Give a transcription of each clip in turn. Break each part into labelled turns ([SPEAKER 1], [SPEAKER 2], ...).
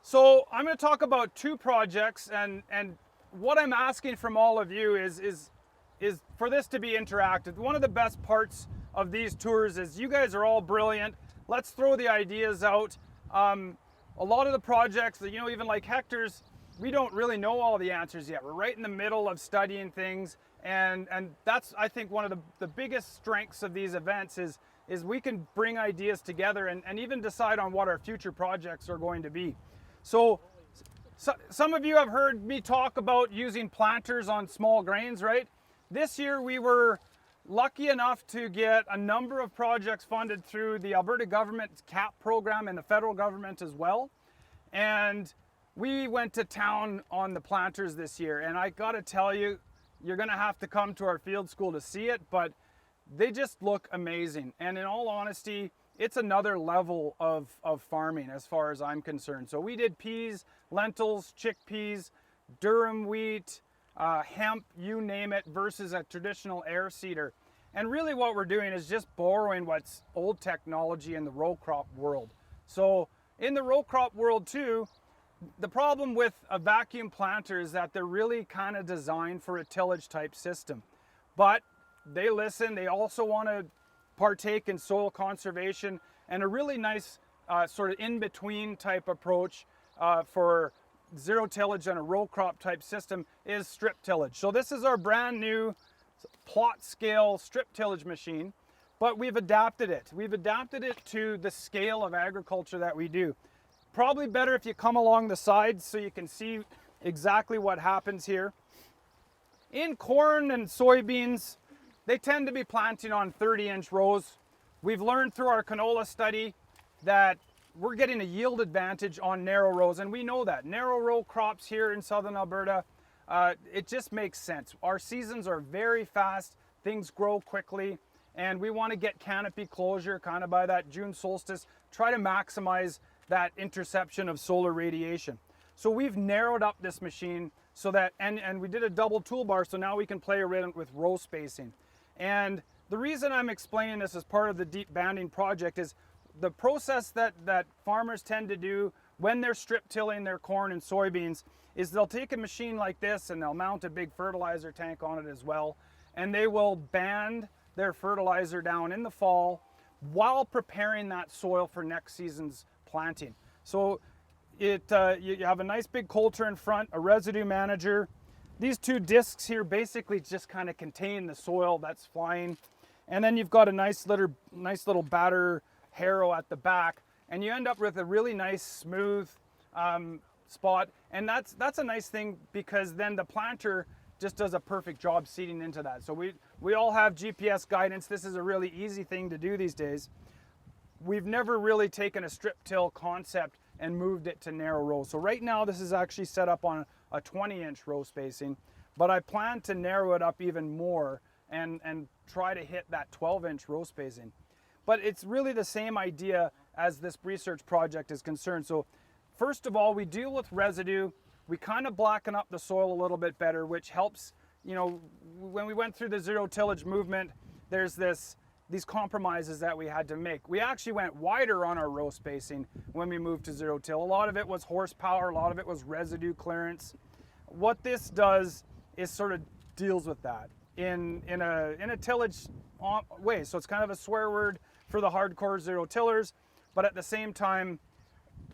[SPEAKER 1] So I'm going to talk about two projects, and what I'm asking from all of you is for this to be interactive. One of the best parts of these tours is you guys are all brilliant. Let's throw the ideas out. A lot of the projects, even like Hector's, we don't really know all the answers yet. We're right in the middle of studying things, and that's, I think, one of the biggest strengths of these events is we can bring ideas together and even decide on what our future projects are going to be. So some of you have heard me talk about using planters on small grains, right? This year we were lucky enough to get a number of projects funded through the Alberta government's CAP program and the federal government as well. And we went to town on the planters this year, and I gotta tell you, you're gonna have to come to our field school to see it, but they just look amazing. And in all honesty, it's another level of farming as far as I'm concerned. So we did peas, lentils, chickpeas, durum wheat, hemp, you name it, versus a traditional air seeder. And really what we're doing is just borrowing what's old technology in the row crop world. So in the row crop world too, the problem with a vacuum planter is that they're really kind of designed for a tillage type system. But they listen, they also want to partake in soil conservation, and a really nice sort of in-between type approach for zero tillage and a row crop type system is strip tillage. So this is our brand new plot scale strip tillage machine, but we've adapted it. We've adapted it to the scale of agriculture that we do. Probably better if you come along the sides so you can see exactly what happens here. In corn and soybeans, they tend to be planting on 30-inch rows. We've learned through our canola study that we're getting a yield advantage on narrow rows, and we know that. Narrow row crops here in southern Alberta, it just makes sense. Our seasons are very fast, things grow quickly, and we want to get canopy closure kind of by that June solstice, try to maximize that interception of solar radiation. So we've narrowed up this machine so that, and we did a double toolbar, so now we can play around with row spacing. And the reason I'm explaining this as part of the deep banding project is the process that farmers tend to do when they're strip tilling their corn and soybeans is they'll take a machine like this and they'll mount a big fertilizer tank on it as well, and they will band their fertilizer down in the fall while preparing that soil for next season's planting. So you have a nice big coulter in front, a residue manager. These two discs here basically just kind of contain the soil that's flying. And then you've got a nice little batter harrow at the back, and you end up with a really nice smooth spot. And that's a nice thing, because then the planter just does a perfect job seeding into that. So we all have GPS guidance. This is a really easy thing to do these days. We've never really taken a strip till concept and moved it to narrow rows. So right now this is actually set up on a 20-inch row spacing, but I plan to narrow it up even more and try to hit that 12-inch row spacing. But it's really the same idea as this research project is concerned. So first of all, we deal with residue. We kind of blacken up the soil a little bit better, which helps. When we went through the zero tillage movement, there's these compromises that we had to make. We actually went wider on our row spacing when we moved to zero till. A lot of it was horsepower, a lot of it was residue clearance. What this does is sort of deals with that in a tillage way. So it's kind of a swear word for the hardcore zero tillers, but at the same time,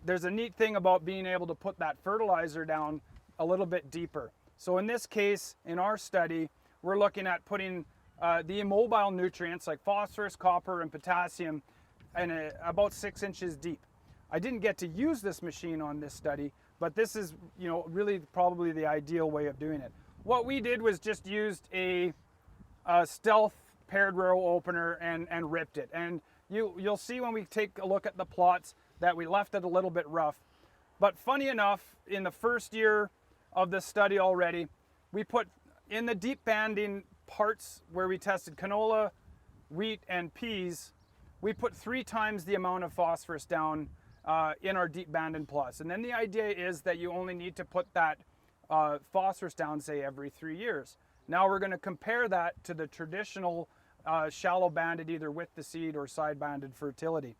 [SPEAKER 1] there's a neat thing about being able to put that fertilizer down a little bit deeper. So in this case, in our study, we're looking at putting the immobile nutrients like phosphorus, copper, and potassium in about 6 inches deep. I didn't get to use this machine on this study, but this is really probably the ideal way of doing it. What we did was just used a stealth paired row opener and ripped it. And you'll see when we take a look at the plots that we left it a little bit rough. But funny enough, in the first year of this study already, we put in the deep banding parts where we tested canola, wheat, and peas, we put 3 times the amount of phosphorus down in our deep banded plots. And then the idea is that you only need to put that phosphorus down, say, every 3 years. Now we're going to compare that to the traditional shallow banded, either with the seed or side banded fertility.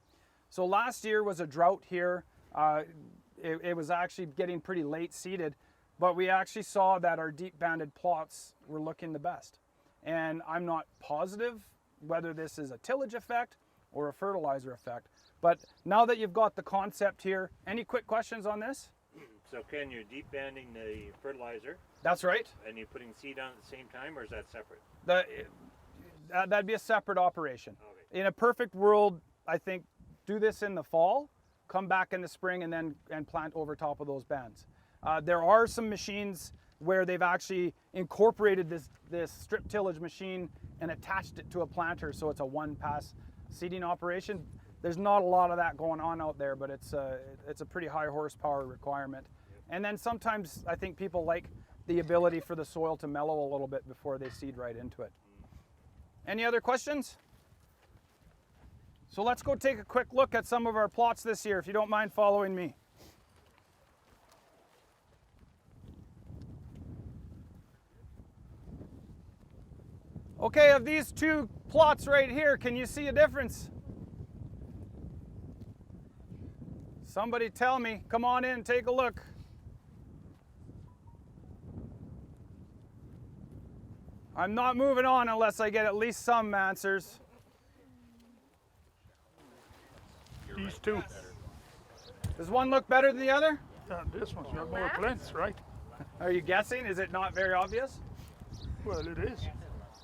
[SPEAKER 1] So last year was a drought here. it was actually getting pretty late seeded, but we actually saw that our deep banded plots were looking the best. And I'm not positive whether this is a tillage effect or a fertilizer effect. But now that you've got the concept here, any quick questions on this?
[SPEAKER 2] So Ken, you're deep banding the fertilizer.
[SPEAKER 1] That's right.
[SPEAKER 2] And you're putting seed on at the same time, or is that separate?
[SPEAKER 1] That'd be a separate operation.
[SPEAKER 2] Okay.
[SPEAKER 1] In a perfect world, I think do this in the fall, come back in the spring, and plant over top of those bands. There are some machines where they've actually incorporated this strip tillage machine and attached it to a planter, so it's a one-pass seeding operation. There's not a lot of that going on out there, but it's a pretty high horsepower requirement. And then sometimes I think people like the ability for the soil to mellow a little bit before they seed right into it. Any other questions? So let's go take a quick look at some of our plots this year, if you don't mind following me. Okay, of these two plots right here, can you see a difference? Somebody tell me. Come on in, take a look. I'm not moving on unless I get at least some answers.
[SPEAKER 3] These two.
[SPEAKER 1] Does one look better than the other?
[SPEAKER 3] This one's got more plants, right?
[SPEAKER 1] Are you guessing? Is it not very obvious?
[SPEAKER 3] Well, it is.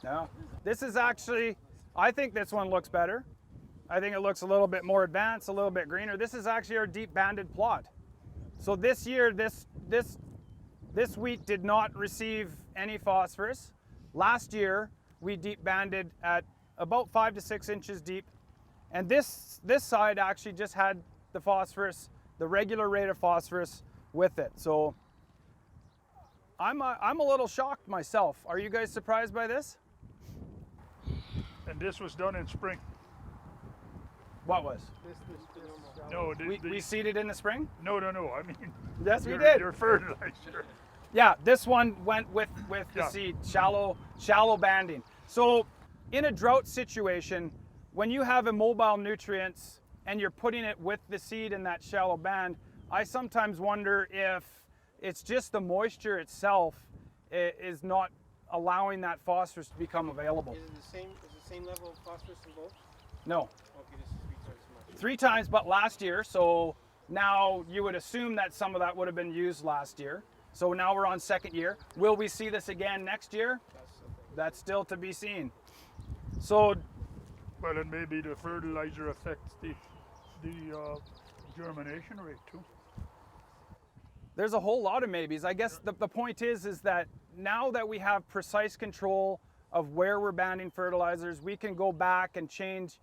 [SPEAKER 1] No. This is actually, I think this one looks better. I think it looks a little bit more advanced, a little bit greener. This is actually our deep banded plot. So this year, this wheat did not receive any phosphorus. Last year, we deep banded at about 5 to 6 inches deep. And this side actually just had the phosphorus, the regular rate of phosphorus with it. So I'm a little shocked myself. Are you guys surprised by this?
[SPEAKER 3] And this was done in spring.
[SPEAKER 1] What was?
[SPEAKER 3] No,
[SPEAKER 1] We seeded in the spring?
[SPEAKER 3] no. I mean,
[SPEAKER 1] Yes, we did.
[SPEAKER 3] Your fertilizer.
[SPEAKER 1] Yeah, this one went with the
[SPEAKER 3] Yeah.
[SPEAKER 1] seed, shallow banding. So in a drought situation, when you have immobile nutrients and you're putting it with the seed in that shallow band, I sometimes wonder if it's just the moisture itself is not allowing that phosphorus to become available.
[SPEAKER 4] Is it the same level of phosphorus in both?
[SPEAKER 1] No,
[SPEAKER 4] Okay, this is 3 times as much.
[SPEAKER 1] 3 times, but last year. So now you would assume that some of that would have been used last year. So now we're on second year. Will we see this again next year? That's still to be seen. So
[SPEAKER 3] Well, and maybe the fertilizer affects the germination rate too.
[SPEAKER 1] there's a whole lot of maybes. I guess the point is that now that we have precise control of where we're banding fertilizers, we can go back and change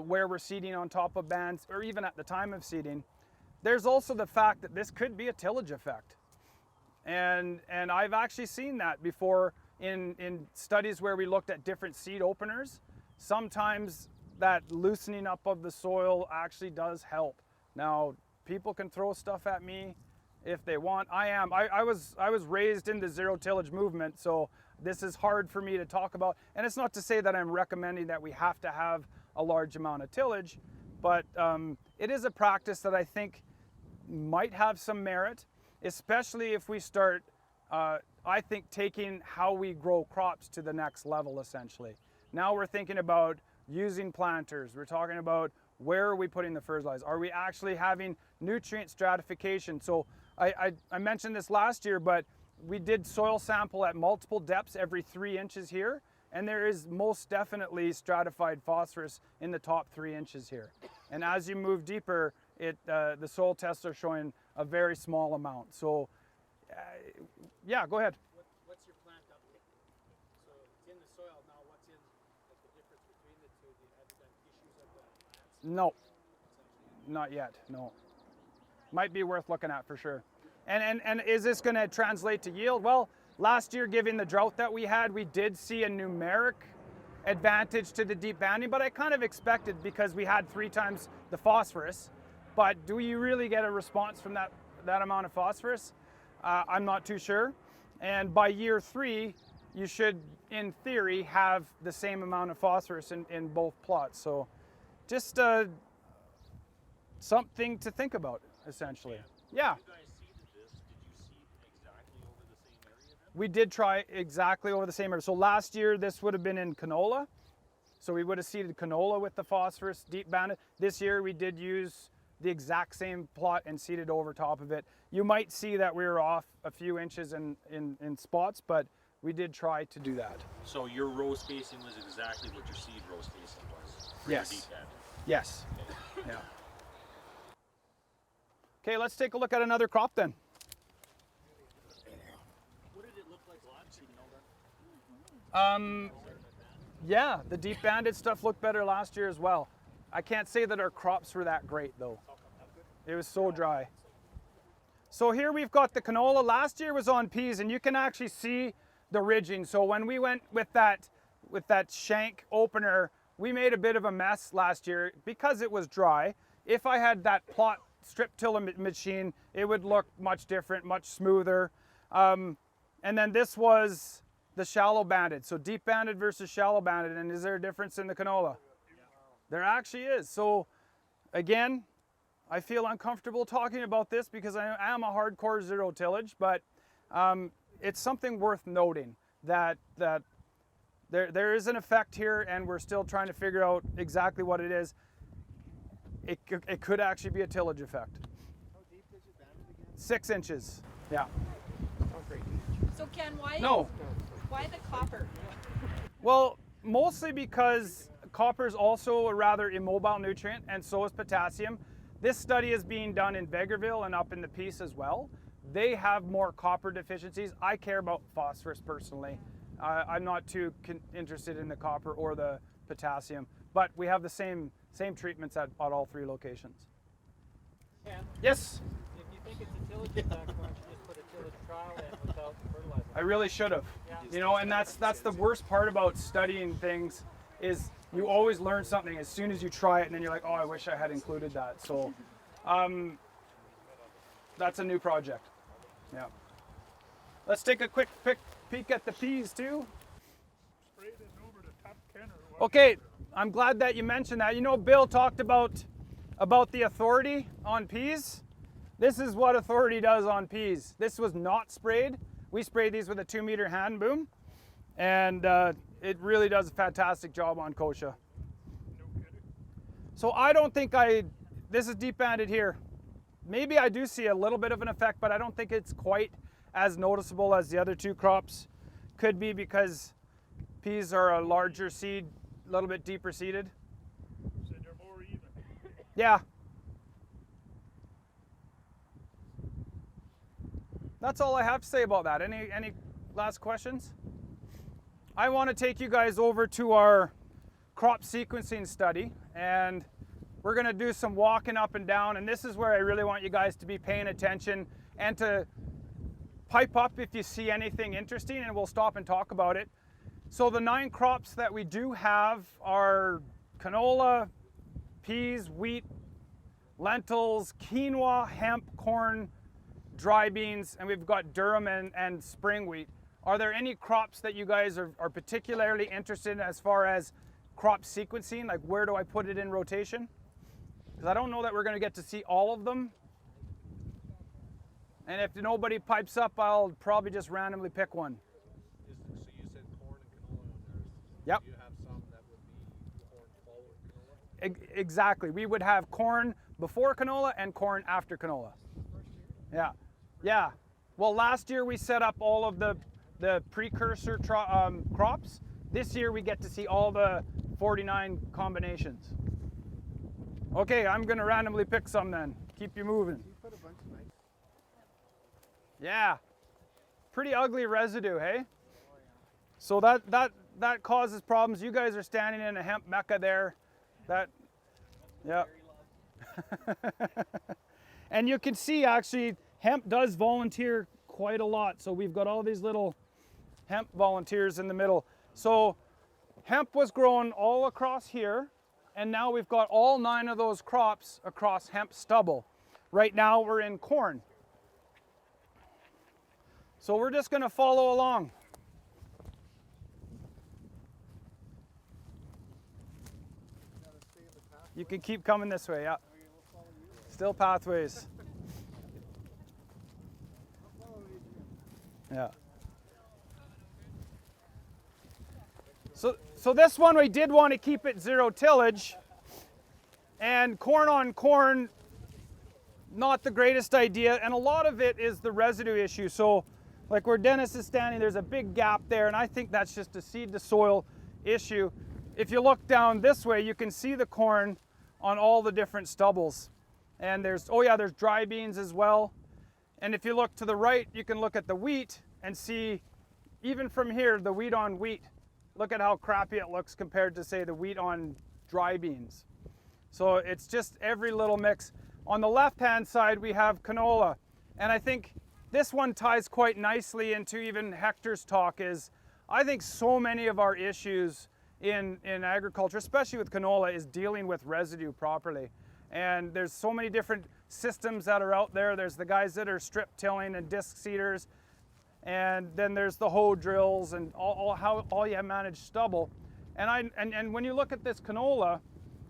[SPEAKER 1] where we're seeding on top of bands, or even at the time of seeding. There's also the fact that this could be a tillage effect. And I've actually seen that before in studies where we looked at different seed openers. Sometimes that loosening up of the soil actually does help. Now, people can throw stuff at me if they want. I was raised in the zero tillage movement, so this is hard for me to talk about. And it's not to say that I'm recommending that we have to have a large amount of tillage, but it is a practice that I think might have some merit, especially if we start, I think, taking how we grow crops to the next level, essentially. Now we're thinking about using planters. We're talking about where are we putting the fertilizer? Are we actually having nutrient stratification? So I mentioned this last year, but we did soil sample at multiple depths every 3 inches here, and there is most definitely stratified phosphorus in the top 3 inches here. And as you move deeper, the soil tests are showing a very small amount. So yeah, go ahead.
[SPEAKER 4] What's your plant uptake? So it's in the soil now. What's in the difference between the two? Have you done tissues of the plants?
[SPEAKER 1] No, not yet, no. Might be worth looking at for sure. And is this going to translate to yield? Well, last year, given the drought that we had, we did see a numeric advantage to the deep banding, but I kind of expected because we had 3 times the phosphorus. But do you really get a response from that amount of phosphorus? I'm not too sure. And by year 3, you should, in theory, have the same amount of phosphorus in both plots. So just something to think about, essentially. Yeah.
[SPEAKER 5] You guys seeded this. Did you seed exactly over the same area then?
[SPEAKER 1] We did try exactly over the same area. So last year this would have been in canola. So we would have seeded canola with the phosphorus deep banded. This year we did use the exact same plot and seeded over top of it. You might see that we were off a few inches in spots, but we did try to do that.
[SPEAKER 5] So your row spacing was exactly what your seed row spacing was? For
[SPEAKER 1] Yes.
[SPEAKER 5] Your deep band.
[SPEAKER 1] Yes. Yeah. Okay, let's take a look at another crop then.
[SPEAKER 5] What did it look like last year? You know that?
[SPEAKER 1] Yeah, the deep banded stuff looked better last year as well. I can't say that our crops were that great though. It was so dry. So here we've got the canola. Last year was on peas, and you can actually see the ridging. So when we went with that shank opener, we made a bit of a mess last year because it was dry. If I had that plot strip tiller machine, it would look much different, much smoother. And then this was the shallow banded. So deep banded versus shallow banded. And is there a difference in the canola? There actually is. So again, I feel uncomfortable talking about this because I am a hardcore zero tillage, but it's something worth noting that there is an effect here, and we're still trying to figure out exactly what it is. It could actually be a tillage effect.
[SPEAKER 4] How deep is it banded again?
[SPEAKER 1] 6 inches. Yeah.
[SPEAKER 6] So Ken, why the copper?
[SPEAKER 1] Well, mostly because copper is also a rather immobile nutrient, and so is potassium. This study is being done in Vegreville and up in the Peace as well. They have more copper deficiencies. I care about phosphorus personally. I'm not too interested in the copper or the potassium, but we have the same treatments at all 3 locations.
[SPEAKER 4] Ken,
[SPEAKER 1] Yes,
[SPEAKER 4] if you think it's a tillage effect, why don't you just put a tillage trial in without the fertilizer?
[SPEAKER 1] I really should have.
[SPEAKER 4] Yeah.
[SPEAKER 1] You know, and that's the worst part about studying things is you always learn something as soon as you try it, and then you're like, oh, I wish I had included that. So that's a new project. Yeah. Let's take a quick peek at the peas too.
[SPEAKER 3] Sprayed it over the top can or what?
[SPEAKER 1] Okay, I'm glad that you mentioned that. You know, Bill talked about the authority on peas. This is what authority does on peas. This was not sprayed. We sprayed these with a 2-meter hand boom, and it really does a fantastic job on kochia.
[SPEAKER 3] No kidding.
[SPEAKER 1] So I don't think this is deep banded here. Maybe I do see a little bit of an effect, but I don't think it's quite as noticeable as the other 2 crops. Could be because peas are a larger seed, a little bit deeper seeded.
[SPEAKER 3] So they're more even.
[SPEAKER 1] Yeah. That's all I have to say about that. Any last questions? I want to take you guys over to our crop sequencing study, and we're going to do some walking up and down, and this is where I really want you guys to be paying attention and to pipe up if you see anything interesting, and we'll stop and talk about it. So the 9 crops that we do have are canola, peas, wheat, lentils, quinoa, hemp, corn, dry beans, and we've got durum and spring wheat. Are there any crops that you guys are particularly interested in as far as crop sequencing? Like, where do I put it in rotation? Because I don't know that we're going to get to see all of them. And if nobody pipes up, I'll probably just randomly pick one.
[SPEAKER 7] So you said corn and canola in there.
[SPEAKER 1] Yep.
[SPEAKER 7] Do you have some that would be corn following canola?
[SPEAKER 1] Exactly. We would have corn before canola and corn after canola. Yeah. Yeah. Well, last year we set up all of the precursor crops. This year we get to see all the 49 combinations. Okay, I'm going to randomly pick some then. Keep you moving.
[SPEAKER 4] You put a bunch of nice.
[SPEAKER 1] Yeah. Pretty ugly residue, hey? So that causes problems. You guys are standing in a hemp mecca there. Yeah. And you can see actually hemp does volunteer quite a lot. So we've got all these little hemp volunteers in the middle. So hemp was grown all across here, and now we've got all 9 of those crops across hemp stubble. Right now we're in corn. So we're just going to follow along. You can keep coming this way, yeah. Still pathways. Yeah. So this one we did want to keep it zero tillage, and corn on corn, not the greatest idea, and a lot of it is the residue issue. So like where Dennis is standing, there's a big gap there, and I think that's just a seed to soil issue. If you look down this way, you can see the corn on all the different stubbles. And there's dry beans as well. And if you look to the right, you can look at the wheat and see, even from here, the wheat on wheat. Look at how crappy it looks compared to, say, the wheat on dry beans. So it's just every little mix. On the left-hand side, we have canola. And I think this one ties quite nicely into even Hector's talk. Is I think so many of our issues in agriculture, especially with canola, is dealing with residue properly. And there's so many different systems that are out there. There's the guys that are strip tilling and disc seeders. And then there's the hoe drills and all you manage stubble. And when you look at this canola,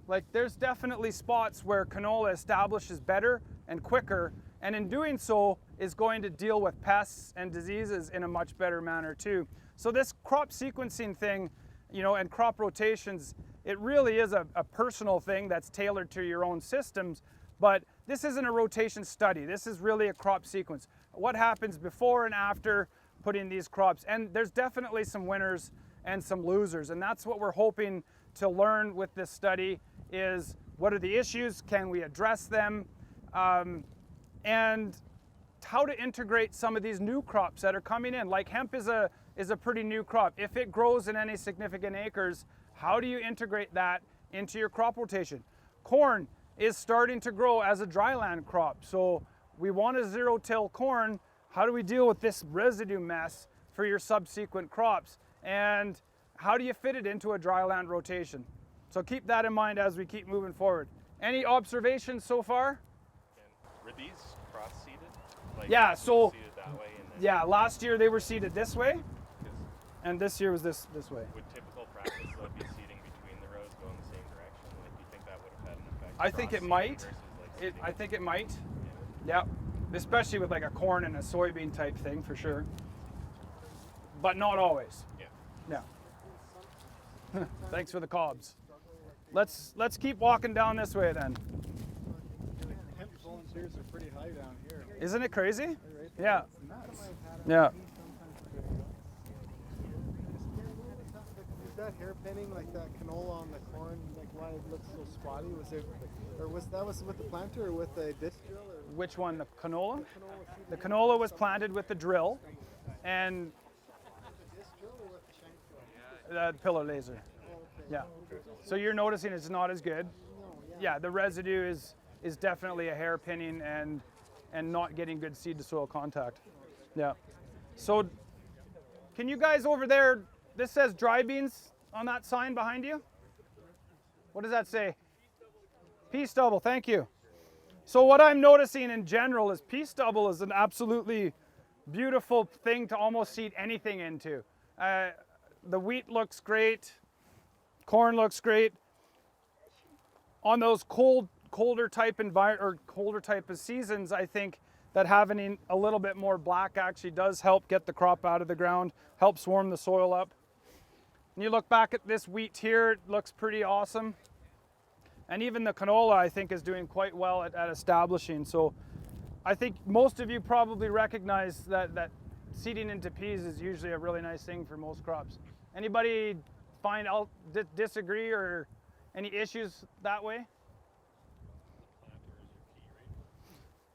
[SPEAKER 1] like there's definitely spots where canola establishes better and quicker, and in doing so is going to deal with pests and diseases in a much better manner too. So this crop sequencing thing, and crop rotations, it really is a personal thing that's tailored to your own systems, but this isn't a rotation study. This is really a crop sequence. What happens before and after putting these crops? And there's definitely some winners and some losers, and that's what we're hoping to learn with this study is what are the issues, can we address them, and how to integrate some of these new crops that are coming in. Like hemp is a pretty new crop. If it grows in any significant acres, how do you integrate that into your crop rotation? Corn is starting to grow as a dryland crop. So we want a zero-till corn. How do we deal with this residue mess for your subsequent crops? And how do you fit it into a dryland rotation? So keep that in mind as we keep moving forward. Any observations so far?
[SPEAKER 5] Were these cross-seeded? Like,
[SPEAKER 1] Yeah, so
[SPEAKER 5] seeded that way and then
[SPEAKER 1] yeah, last year they were seeded this way,
[SPEAKER 5] 'cause
[SPEAKER 1] and this year was this way.
[SPEAKER 5] would typical practice though be seeding between the rows going the same direction? Like, do you think that would have had an effect?
[SPEAKER 1] I think it
[SPEAKER 5] cross-seeding
[SPEAKER 1] might.
[SPEAKER 5] versus, like, seeding
[SPEAKER 1] I think it might.
[SPEAKER 5] Yeah.
[SPEAKER 1] Yeah, especially with like a corn and a soybean type thing for sure. But not always.
[SPEAKER 5] Yeah.
[SPEAKER 1] Yeah. Thanks for the cobs. Let's keep walking down this way then.
[SPEAKER 4] Hemp volunteers are pretty high down here.
[SPEAKER 1] Isn't it crazy?
[SPEAKER 4] Right there.
[SPEAKER 1] Yeah.
[SPEAKER 4] It's nuts.
[SPEAKER 1] Yeah.
[SPEAKER 4] Is that hairpinning like that canola on the corn, like why it looks so spotty? Was it, or was that with the planter or with the disc drill? Or
[SPEAKER 1] Which one? The canola?
[SPEAKER 4] canola
[SPEAKER 1] The canola was planted with the drill and
[SPEAKER 4] disc drill or with the shank drill?
[SPEAKER 1] the pillar laser. Yeah. So you're noticing it's not as good. Yeah, the residue is definitely a hairpinning and not getting good seed to soil contact. Yeah. So can you guys over there, this says dry beans on that sign behind you? What does that say? Pea stubble, thank you. So what I'm noticing in general is pea stubble is an absolutely beautiful thing to almost seed anything into. The wheat looks great. Corn looks great. On those colder type of seasons, I think that having a little bit more black actually does help get the crop out of the ground, helps warm the soil up. And you look back at this wheat here, it looks pretty awesome. And even the canola, I think, is doing quite well at establishing. So I think most of you probably recognize that seeding into peas is usually a really nice thing for most crops. Anybody disagree or any issues that way?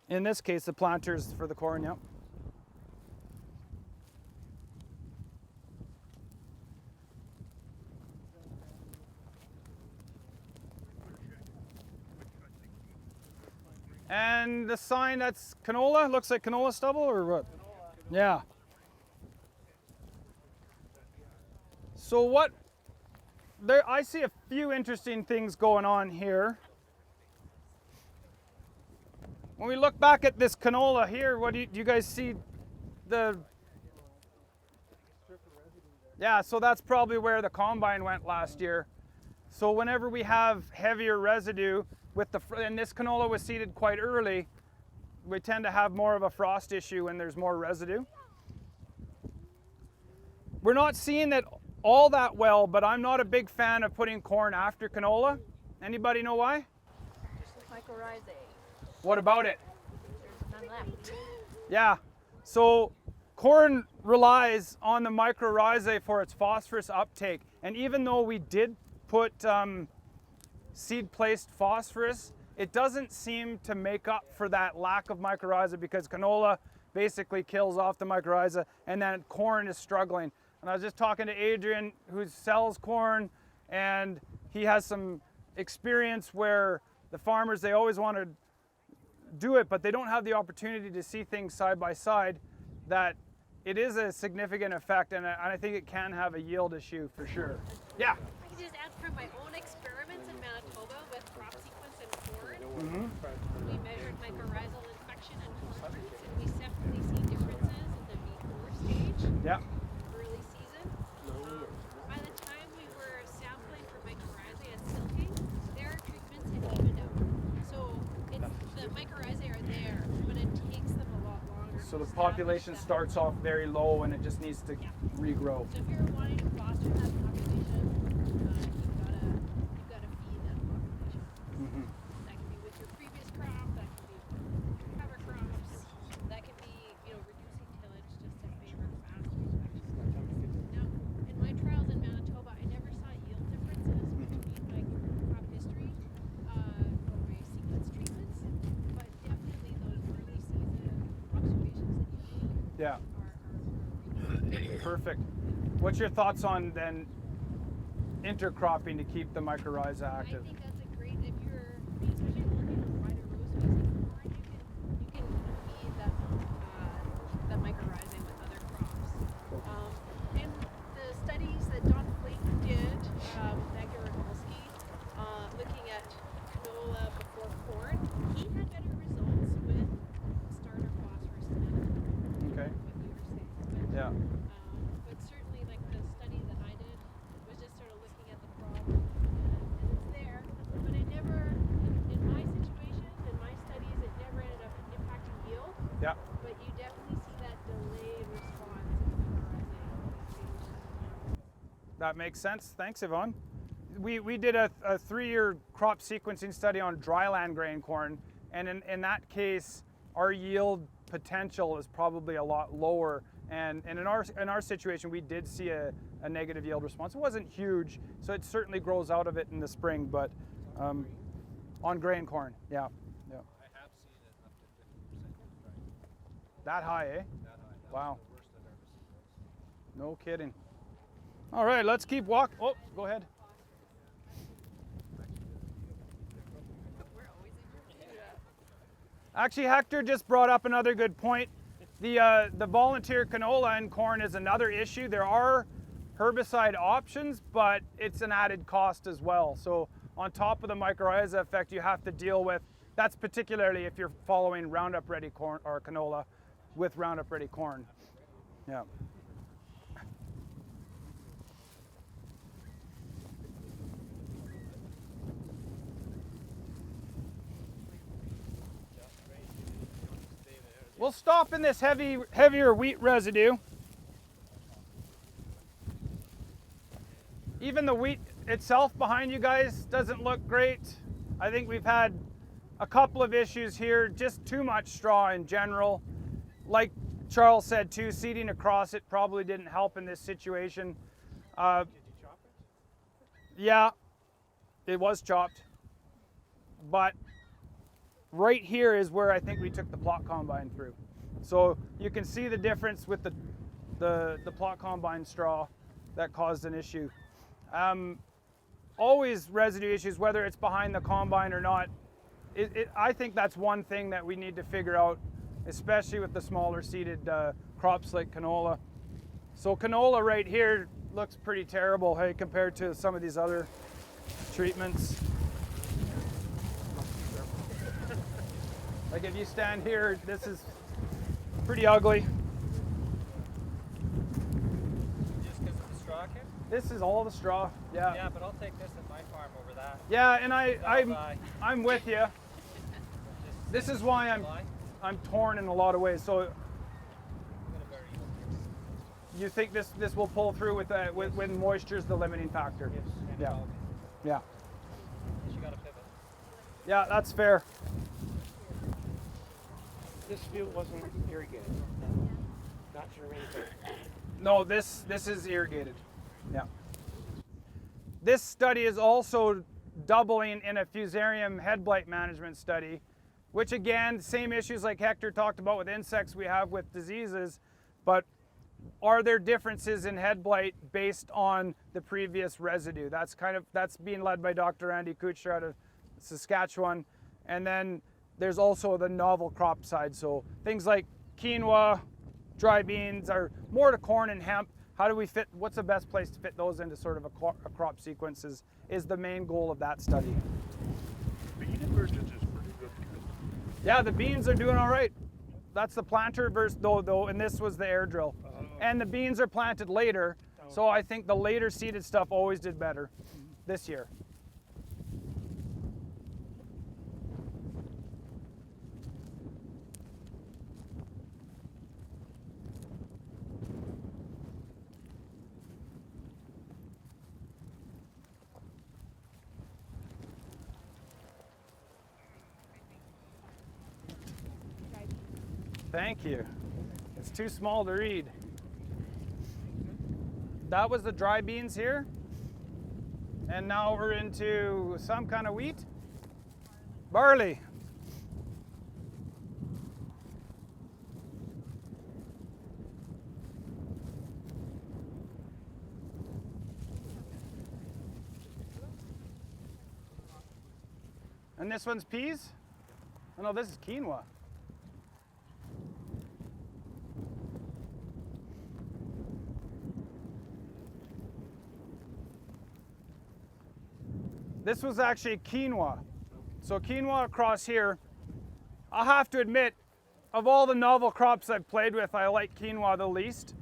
[SPEAKER 1] In this case, the planters for the corn, yep. And the sign that's canola, looks like canola stubble or what? Yeah. So I see a few interesting things going on here. When we look back at this canola here, what do you guys see? Yeah, so that's probably where the combine went last year. So whenever we have heavier residue and this canola was seeded quite early, we tend to have more of a frost issue when there's more residue. we're not seeing it all that well, but I'm not a big fan of putting corn after canola. Anybody know why?
[SPEAKER 6] Mycorrhizae.
[SPEAKER 1] What about it?
[SPEAKER 6] There's none left.
[SPEAKER 1] Yeah, so corn relies on the mycorrhizae for its phosphorus uptake. And even though we did put seed-placed phosphorus, it doesn't seem to make up for that lack of mycorrhizae because canola basically kills off the mycorrhizae and then corn is struggling. And I was just talking to Adrian who sells corn, and he has some experience where the farmers, they always want to do it, but they don't have the opportunity to see things side by side, that it is a significant effect, and I think it can have a yield issue for sure. Yeah?
[SPEAKER 8] I can just add from my own experiments in Manitoba with crop sequence and corn. We measured mycorrhizal infection and corn roots, and we definitely see differences in the V4 stage,
[SPEAKER 1] Yeah.
[SPEAKER 8] early season. By the time we were sampling for mycorrhizae and silting, their treatments had evened out. So the mycorrhizae are there, but it takes them a lot longer.
[SPEAKER 1] So
[SPEAKER 8] to
[SPEAKER 1] the population
[SPEAKER 8] establish that.
[SPEAKER 1] starts off very low and it just needs to regrow.
[SPEAKER 8] So if you're wanting to foster that population, you've got to feed that population. That can be with your previous crop, that can be with cover crops, that can be, reducing tillage just to favor faster production. Now, in my trials in Manitoba, I never saw yield differences between my crop history or my sequence treatments, but definitely those early season observations that you make
[SPEAKER 1] Yeah.
[SPEAKER 8] are
[SPEAKER 1] Perfect. What's your thoughts on then intercropping to keep the mycorrhiza active?
[SPEAKER 8] I think that's a great, if you're, especially looking at wider row spacing corn, you can feed that mycorrhizae with other crops. And the studies that Don Flake did with Magda Rogolski, looking at canola before corn, he had better results with starter phosphorus than
[SPEAKER 1] Okay.
[SPEAKER 8] what you were saying. But,
[SPEAKER 1] Yeah.
[SPEAKER 8] but certainly, like the study that I did was just sort of looking at the problem, and it's there. But it never, in my situation, in my studies, it never ended up impacting yield.
[SPEAKER 1] Yeah.
[SPEAKER 8] But you definitely see that delayed response in the mycorrhizae.
[SPEAKER 1] That makes sense. Thanks, Yvonne. We did a 3-year crop sequencing study on dryland grain corn, and in that case, our yield potential is probably a lot lower. And in our situation, we did see a negative yield response. It wasn't huge, so it certainly grows out of it in the spring, but on grain corn, yeah.
[SPEAKER 7] I have seen it up to 50%
[SPEAKER 1] That high, eh?
[SPEAKER 7] that high. That
[SPEAKER 1] Wow.
[SPEAKER 7] was the worst I've ever seen.
[SPEAKER 1] No kidding. All right, let's keep walking. Oh, go ahead. Actually, Hector just brought up another good point. The volunteer canola in corn is another issue. There are herbicide options, but it's an added cost as well. So on top of the mycorrhiza effect, you have to deal with, that's particularly if you're following Roundup Ready corn or canola with Roundup Ready corn. Yeah. We'll stop in this heavier wheat residue. Even the wheat itself behind you guys doesn't look great. I think we've had a couple of issues here, just too much straw in general. Like Charles said too, seeding across it probably didn't help in this situation.
[SPEAKER 4] Did you chop it?
[SPEAKER 1] Yeah, it was chopped. But right here is where I think we took the plot combine through. So you can see the difference with the plot combine straw that caused an issue. Always residue issues, whether it's behind the combine or not. I think that's one thing that we need to figure out, especially with the smaller seeded crops like canola. So canola right here looks pretty terrible, hey, compared to some of these other treatments. Like if you stand here, this is pretty ugly.
[SPEAKER 9] Just because of the straw, Kim?
[SPEAKER 1] This is all the straw, yeah.
[SPEAKER 9] Yeah, but I'll take this at my farm over that.
[SPEAKER 1] Yeah, and
[SPEAKER 9] That'll die.
[SPEAKER 1] I'm with you. This is why I'm torn in a lot of ways. So
[SPEAKER 9] I'm gonna bury you.
[SPEAKER 1] you think this will pull through with when moisture is the limiting factor?
[SPEAKER 9] Yes. And
[SPEAKER 1] Yeah.
[SPEAKER 9] developing.
[SPEAKER 1] Yeah.
[SPEAKER 9] You got to pivot.
[SPEAKER 1] Yeah, that's fair.
[SPEAKER 7] This field wasn't irrigated. Not your rainfall.
[SPEAKER 1] No, this is irrigated. Yeah. This study is also doubling in a fusarium head blight management study, which again, same issues like Hector talked about with insects we have with diseases, but are there differences in head blight based on the previous residue? That's being led by Dr. Andy Kuchar out of Saskatchewan. And then there's also the novel crop side. So things like quinoa, dry beans are more to corn and hemp. How do we fit, what's the best place to fit those into sort of a crop sequence is the main goal of that study.
[SPEAKER 3] Bean emergence is pretty good.
[SPEAKER 1] Yeah, the beans are doing all right. That's the planter versus though, and this was the air drill. And the beans are planted later, so I think the later seeded stuff always did better this year. Thank you. It's too small to read. That was the dry beans here. And now we're into some kind of wheat. Barley. And this one's peas? Oh no, this is quinoa. This was actually quinoa. So quinoa across here. I'll have to admit, of all the novel crops I've played with, I like quinoa the least.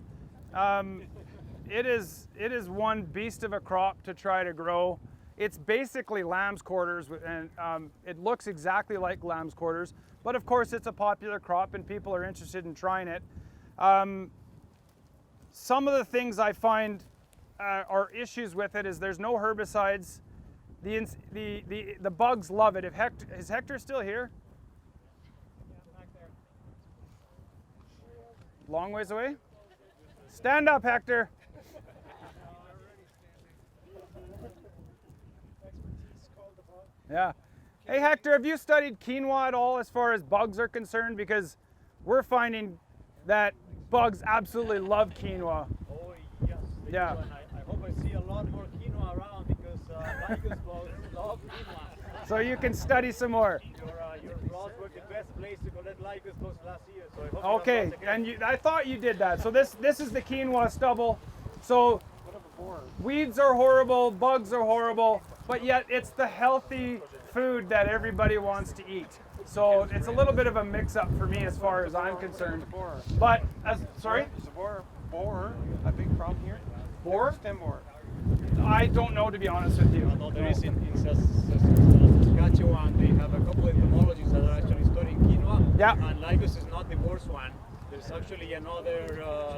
[SPEAKER 1] It is one beast of a crop to try to grow. It's basically lamb's quarters, and it looks exactly like lamb's quarters. But of course, it's a popular crop, and people are interested in trying it. Some of the things I find are issues with it is there's no herbicides. The bugs love it. Is Hector still here?
[SPEAKER 9] Back there.
[SPEAKER 1] Long ways away? Stand up, Hector. Yeah. Hey, Hector, have you studied quinoa at all as far as bugs are concerned? Because we're finding that bugs absolutely love quinoa.
[SPEAKER 10] Oh, yes.
[SPEAKER 1] Yeah.
[SPEAKER 10] And I hope I see a lot more quinoa around because licus bugs love quinoa.
[SPEAKER 1] So you can study some more.
[SPEAKER 10] Your rods were the best place to collect licus bugs last year. So I hope
[SPEAKER 1] Okay, and I thought you did that. So this is the quinoa stubble. So weeds are horrible, bugs are horrible, but yet it's the healthy food that everybody wants to eat. So it's a little bit of a mix-up for me as far as I'm concerned. But sorry,
[SPEAKER 7] Is the borer a big problem here?
[SPEAKER 1] borer?
[SPEAKER 7] Stem borer.
[SPEAKER 1] I don't know, to be honest with you.
[SPEAKER 10] No, there is in Saskatchewan, they have a couple of entomologists that are actually studying quinoa.
[SPEAKER 1] Yeah.
[SPEAKER 10] And licus is not the worst one. There's actually another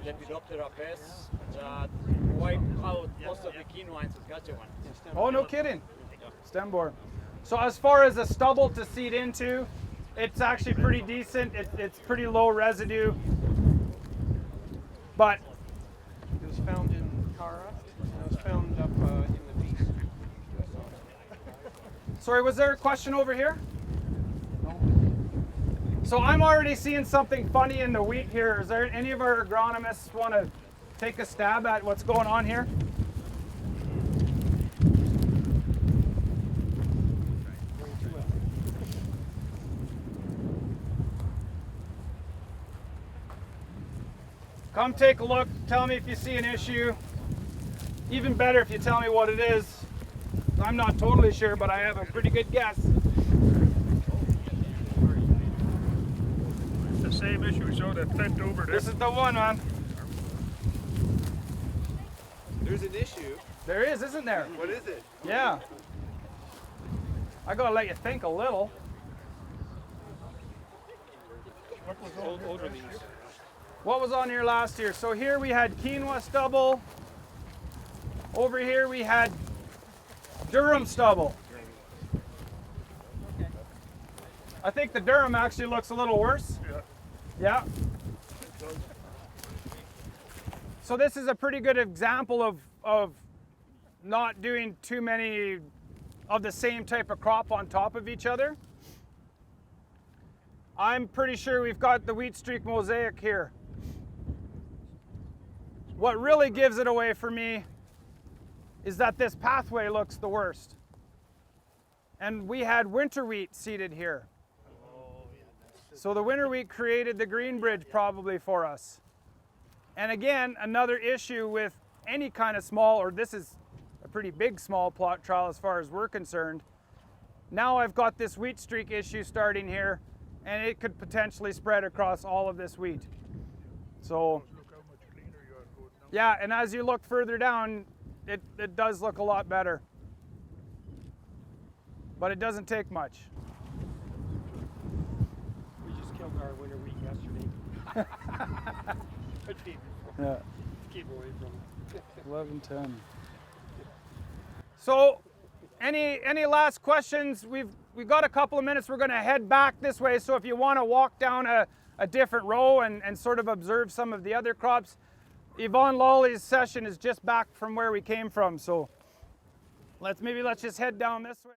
[SPEAKER 10] Lepidoptera pest that wiped out most of the quinoa in Saskatchewan.
[SPEAKER 1] Oh, no kidding. Stem borer. So as far as a stubble to seed into, it's actually pretty decent. It's pretty low residue. But
[SPEAKER 7] It was found in Cara. It was found up in the east.
[SPEAKER 1] sorry, was there a question over here? So I'm already seeing something funny in the wheat here. Is there any of our agronomists want to take a stab at what's going on here? Come take a look, tell me if you see an issue. Even better if you tell me what it is. I'm not totally sure, but I have a pretty good guess.
[SPEAKER 3] The same issue we showed that fent over there.
[SPEAKER 1] This is the one, man.
[SPEAKER 7] There's an issue.
[SPEAKER 1] There is, isn't there?
[SPEAKER 7] What is it?
[SPEAKER 1] Yeah. I gotta let you think a little.
[SPEAKER 3] What was older leaves?
[SPEAKER 1] What was on here last year? So here we had quinoa stubble. Over here we had durum stubble. I think the durum actually looks a little worse. Yeah. So this is a pretty good example of not doing too many of the same type of crop on top of each other. I'm pretty sure we've got the wheat streak mosaic here. What really gives it away for me is that this pathway looks the worst. And we had winter wheat seeded here. So the winter wheat created the green bridge probably for us. And again, another issue with any kind of small, or this is a pretty big small plot trial as far as we're concerned. Now I've got this wheat streak issue starting here, and it could potentially spread across all of this wheat. So,
[SPEAKER 3] Look how much cleaner you are going now.
[SPEAKER 1] yeah, and as you look further down, it does look a lot better. But it doesn't take much.
[SPEAKER 7] We just killed our winter wheat yesterday.
[SPEAKER 1] Yeah.
[SPEAKER 7] Keep away from it.
[SPEAKER 1] 11:10. So, any last questions? We've got a couple of minutes. We're going to head back this way. So if you want to walk down a different row and sort of observe some of the other crops, Yvonne Lawley's session is just back from where we came from. So let's just head down this way.